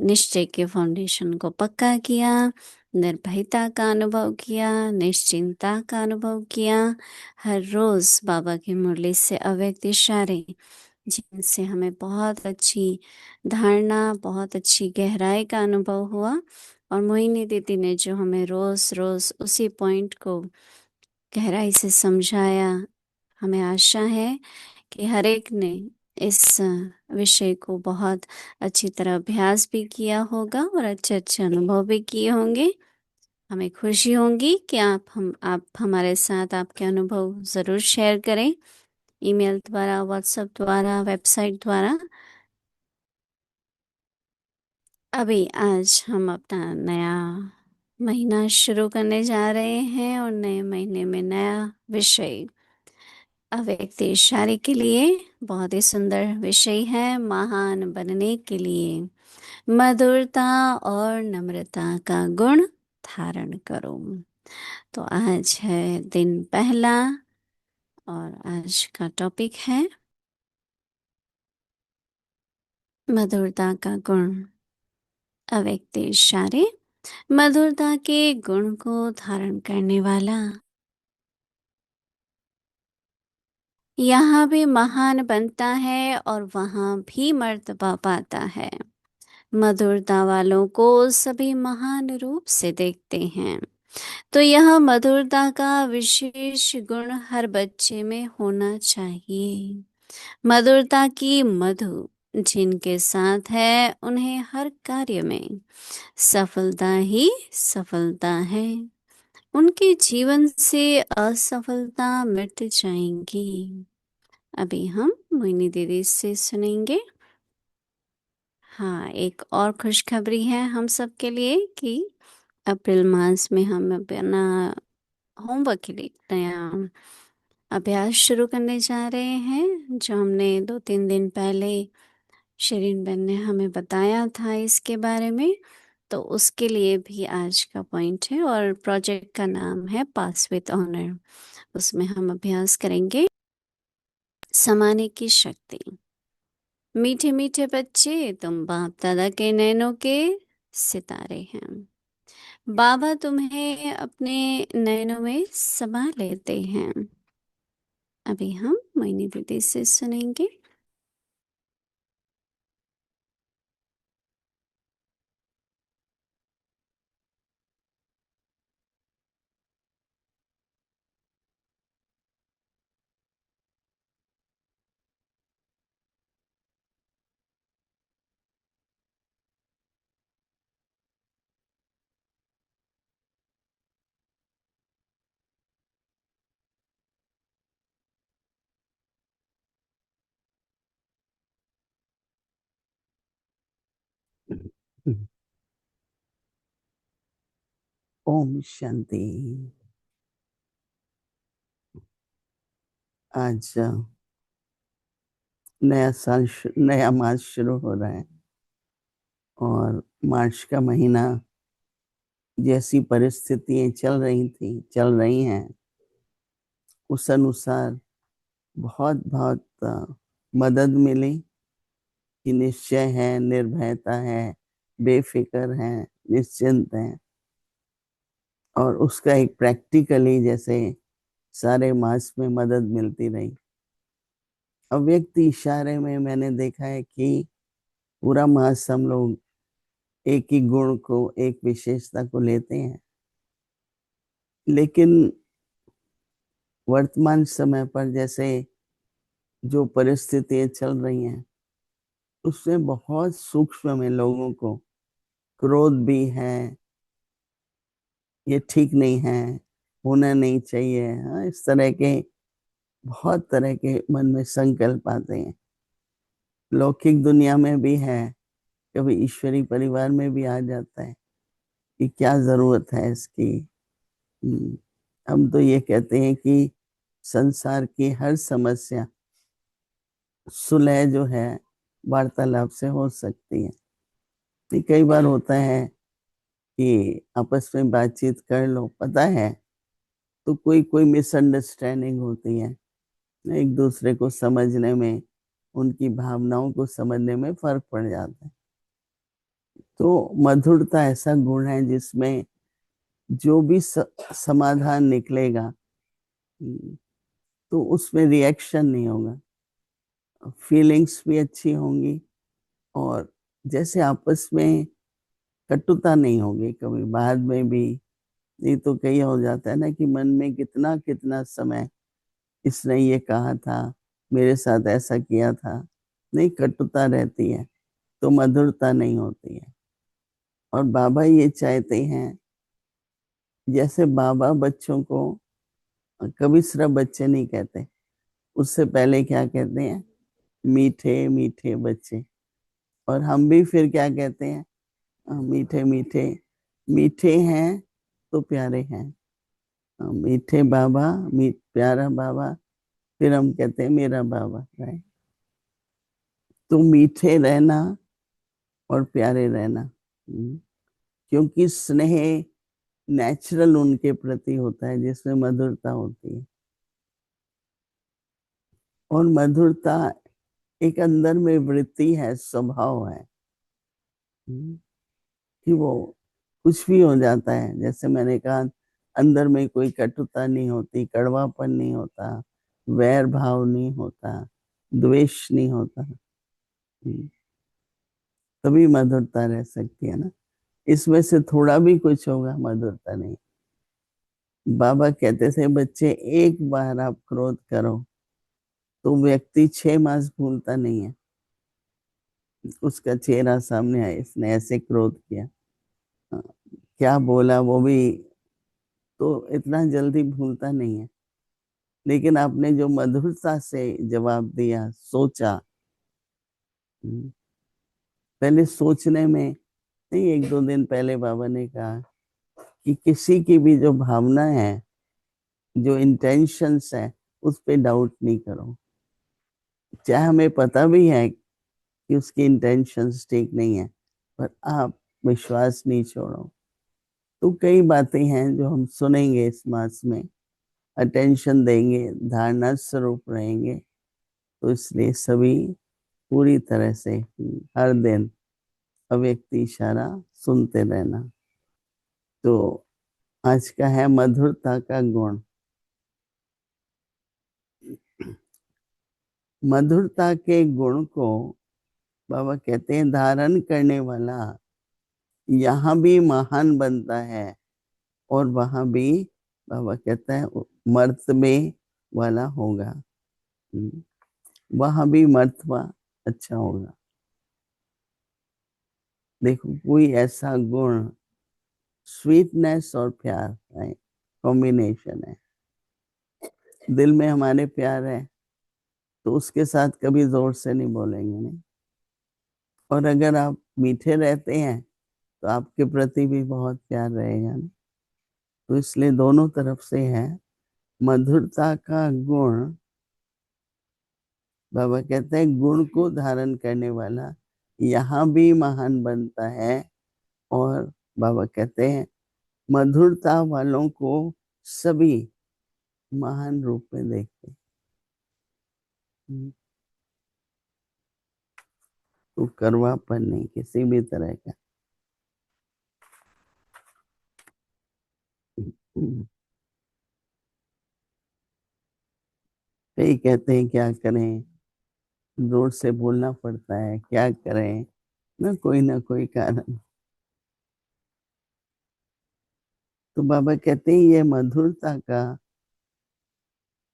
निश्चय के फाउंडेशन को पक्का किया, निर्भयता का अनुभव किया, निश्चिंतता का अनुभव किया। हर रोज बाबा की मुरली से अव्यक्त इशारे, जिनसे हमें बहुत अच्छी धारणा, बहुत अच्छी गहराई का अनुभव हुआ। और मोहिनी दीदी ने जो हमें रोज रोज उसी पॉइंट को गहराई से समझाया, हमें आशा है कि हर एक ने इस विषय को बहुत अच्छी तरह अभ्यास भी किया होगा और अच्छे अच्छे अनुभव भी किए होंगे। हमें खुशी होगी कि आप हमारे साथ आपके अनुभव ज़रूर शेयर करें, ईमेल द्वारा, व्हाट्सएप द्वारा, वेबसाइट द्वारा। अभी आज हम अपना नया महीना शुरू करने जा रहे हैं और नए महीने में नया विषय अव्यक्त इशारे के लिए बहुत ही सुंदर विषय है। महान बनने के लिए मधुरता और नम्रता का गुण धारण करो। तो आज है दिन पहला और आज का टॉपिक है मधुरता का गुण। अव्यक्त इशारे मधुरता के गुण को धारण करने वाला यहाँ भी महान बनता है और वहाँ भी मर्तबा पाता है। मधुरता वालों को सभी महान रूप से देखते हैं। तो यह मधुरता का विशेष गुण हर बच्चे में होना चाहिए। मधुरता की मधु जिनके साथ है, उन्हें हर कार्य में सफलता ही सफलता है। उनके जीवन से असफलता मिट जाएंगी। अभी हम मोहिनी दीदी से सुनेंगे। हाँ, एक और खुशखबरी है हम सब के लिए कि अप्रैल मास में हम अपना होमवर्क के लिए नया अभ्यास शुरू करने जा रहे हैं, जो हमने 2-3 दिन पहले शिरीन बहन ने हमें बताया था इसके बारे में। तो उसके लिए भी आज का पॉइंट है और प्रोजेक्ट का नाम है पास विद ऑनर। उसमें हम अभ्यास करेंगे समाने की शक्ति। मीठे मीठे बच्चे, तुम बाप दादा के नैनों के सितारे हैं। बाबा तुम्हें अपने नैनों में समा लेते हैं। अभी हम मोहिनी दीदी से सुनेंगे। ओम शांति। आज नया मास शुरू हो रहा है और मार्च का महीना जैसी परिस्थितियां चल रही हैं, उस अनुसार बहुत बहुत मदद मिली कि निश्चय है, निर्भयता है, बेफिक्र है, निश्चिंत है। और उसका एक प्रैक्टिकली जैसे सारे मास में मदद मिलती रही। अव्यक्त इशारे में मैंने देखा है कि पूरा मास हम लोग एक ही गुण को, एक विशेषता को लेते हैं, लेकिन वर्तमान समय पर जैसे जो परिस्थितियां चल रही हैं, उसमें बहुत सूक्ष्म में लोगों को क्रोध भी है, ये ठीक नहीं है, होना नहीं चाहिए। हाँ, इस तरह के बहुत तरह के मन में संकल्प आते हैं। लौकिक दुनिया में भी है, कभी ईश्वरी परिवार में भी आ जाता है कि क्या जरूरत है इसकी। हम तो ये कहते हैं कि संसार की हर समस्या सुलह जो है वार्तालाप से हो सकती है। तो कई बार होता है कि आपस में बातचीत कर लो, पता है, तो कोई कोई मिसअंडरस्टैंडिंग होती है, एक दूसरे को समझने में, उनकी भावनाओं को समझने में फर्क पड़ जाता है। तो मधुरता ऐसा गुण है जिसमें जो भी समाधान निकलेगा, तो उसमें रिएक्शन नहीं होगा, फीलिंग्स भी अच्छी होंगी, और जैसे आपस में कटुता नहीं होगी कभी बाद में भी। नहीं तो कई हो जाता है ना कि मन में कितना कितना समय इसने ये कहा था, मेरे साथ ऐसा किया था, नहीं, कटुता रहती है, तो मधुरता नहीं होती है। और बाबा ये चाहते हैं, जैसे बाबा बच्चों को कभी सिर्फ बच्चे नहीं कहते, उससे पहले क्या कहते हैं, मीठे मीठे बच्चे। और हम भी फिर क्या कहते हैं, मीठे मीठे, मीठे हैं तो प्यारे हैं। मीठे बाबा, प्यारा बाबा, फिर हम कहते हैं मेरा बाबा, राइट। तो मीठे रहना और प्यारे रहना, क्योंकि स्नेह नेचुरल उनके प्रति होता है जिसमें मधुरता होती है। और मधुरता एक अंदर में वृत्ति है, स्वभाव है, कि वो कुछ भी हो जाता है। जैसे मैंने कहा, अंदर में कोई कटुता नहीं होती, कड़वापन नहीं होता, वैर भाव नहीं होता, द्वेष नहीं होता, तभी मधुरता रह सकती है ना। इसमें से थोड़ा भी कुछ होगा, मधुरता नहीं। बाबा कहते थे, बच्चे एक बार आप क्रोध करो तो व्यक्ति 6 मास भूलता नहीं है, उसका चेहरा सामने आए, इसने ऐसे क्रोध किया, हाँ, क्या बोला वो भी, तो इतना जल्दी भूलता नहीं है। लेकिन आपने जो मधुरता से जवाब दिया, सोचा, पहले सोचने में नहीं, 1-2 दिन पहले बाबा ने कहा कि किसी की भी जो भावना है, जो इंटेंशंस है, उस पे डाउट नहीं करो। चाहे हमें पता भी है कि उसकी इंटेंशंस ठीक नहीं है, पर आप विश्वास नहीं छोड़ो। तो कई बातें हैं जो हम सुनेंगे इस मास में, अटेंशन देंगे, धारणा स्वरूप रहेंगे। तो इसलिए सभी पूरी तरह से हर दिन अव्यक्त इशारा सुनते रहना। तो आज का है मधुरता का गुण। मधुरता के गुण को बाबा कहते हैं, धारण करने वाला यहाँ भी महान बनता है, और वहां भी बाबा कहता है मर्तबे वाला होगा। वहां भी मर्तबा अच्छा होगा। देखो, कोई ऐसा गुण, स्वीटनेस और प्यार है, कॉम्बिनेशन है। दिल में हमारे प्यार है, तो उसके साथ कभी जोर से नहीं बोलेंगे, नहीं। और अगर आप मीठे रहते हैं, तो आपके प्रति भी बहुत प्यार रहेगा, नहीं। तो इसलिए दोनों तरफ से है। मधुरता का गुण, बाबा कहते हैं, गुण को धारण करने वाला यहाँ भी महान बनता है। और बाबा कहते हैं, मधुरता वालों को सभी महान रूप में देखते हैं। तो करवापन नहीं किसी भी तरह का। कई कहते हैं क्या करें, जोर से बोलना पड़ता है, क्या करें, ना कोई कारण। तो बाबा कहते हैं, ये मधुरता का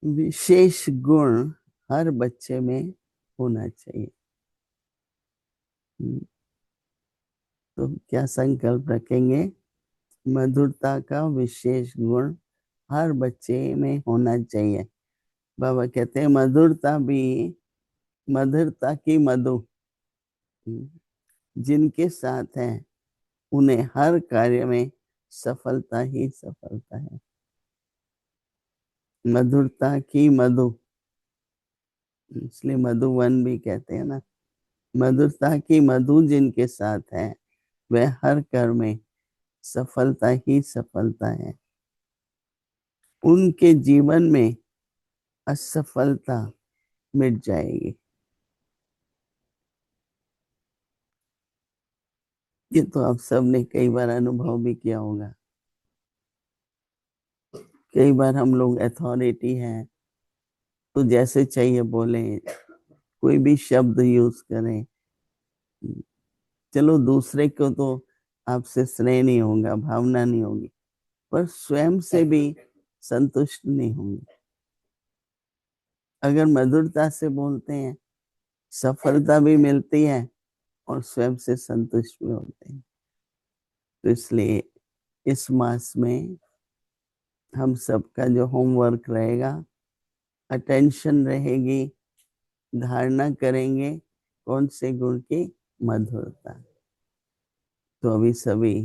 विशेष गुण हर बच्चे में होना चाहिए। तो क्या संकल्प रखेंगे, मधुरता का विशेष गुण हर बच्चे में होना चाहिए। बाबा कहते हैं, मधुरता भी, मधुरता की मधु जिनके साथ है, उन्हें हर कार्य में सफलता ही सफलता है। मधुरता की मधु, इसलिए मधुवन भी कहते हैं ना। मधुरता की मधु जिनके साथ है, वह हर कर्म में सफलता ही सफलता है। उनके जीवन में असफलता मिट जाएगी। ये तो आप सब ने कई बार अनुभव भी किया होगा। कई बार हम लोग अथॉरिटी हैं तो जैसे चाहिए बोले, कोई भी शब्द यूज करें। चलो दूसरे को तो आपसे स्नेह नहीं होगा, भावना नहीं होगी, पर स्वयं से भी संतुष्ट नहीं होंगे। अगर मधुरता से बोलते हैं, सफलता भी मिलती है और स्वयं से संतुष्ट भी होते हैं। तो इसलिए इस मास में हम सबका जो होमवर्क रहेगा, अटेंशन रहेगी, धारणा करेंगे कौन से गुण की? मधुरता। तो अभी सभी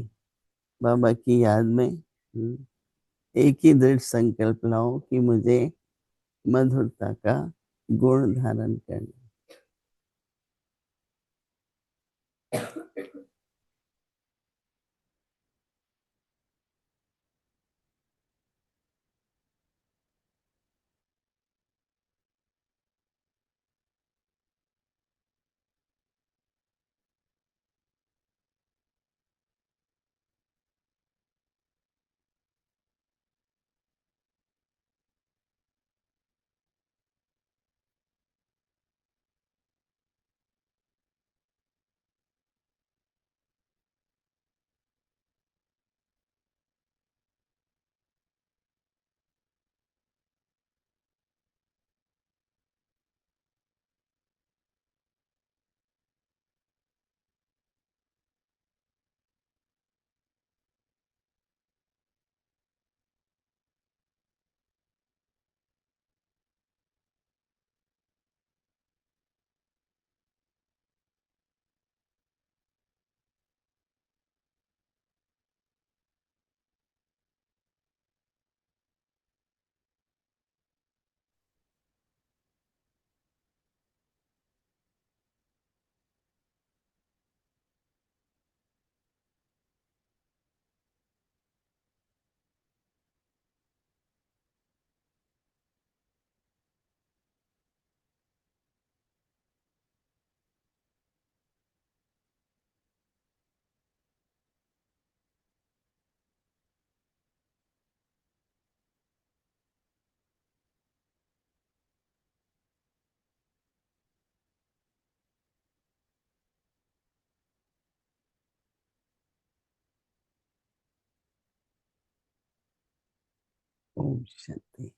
बाबा की याद में एक ही दृढ़ संकल्प लाओ कि मुझे मधुरता का गुण धारण करना। ओम शांति।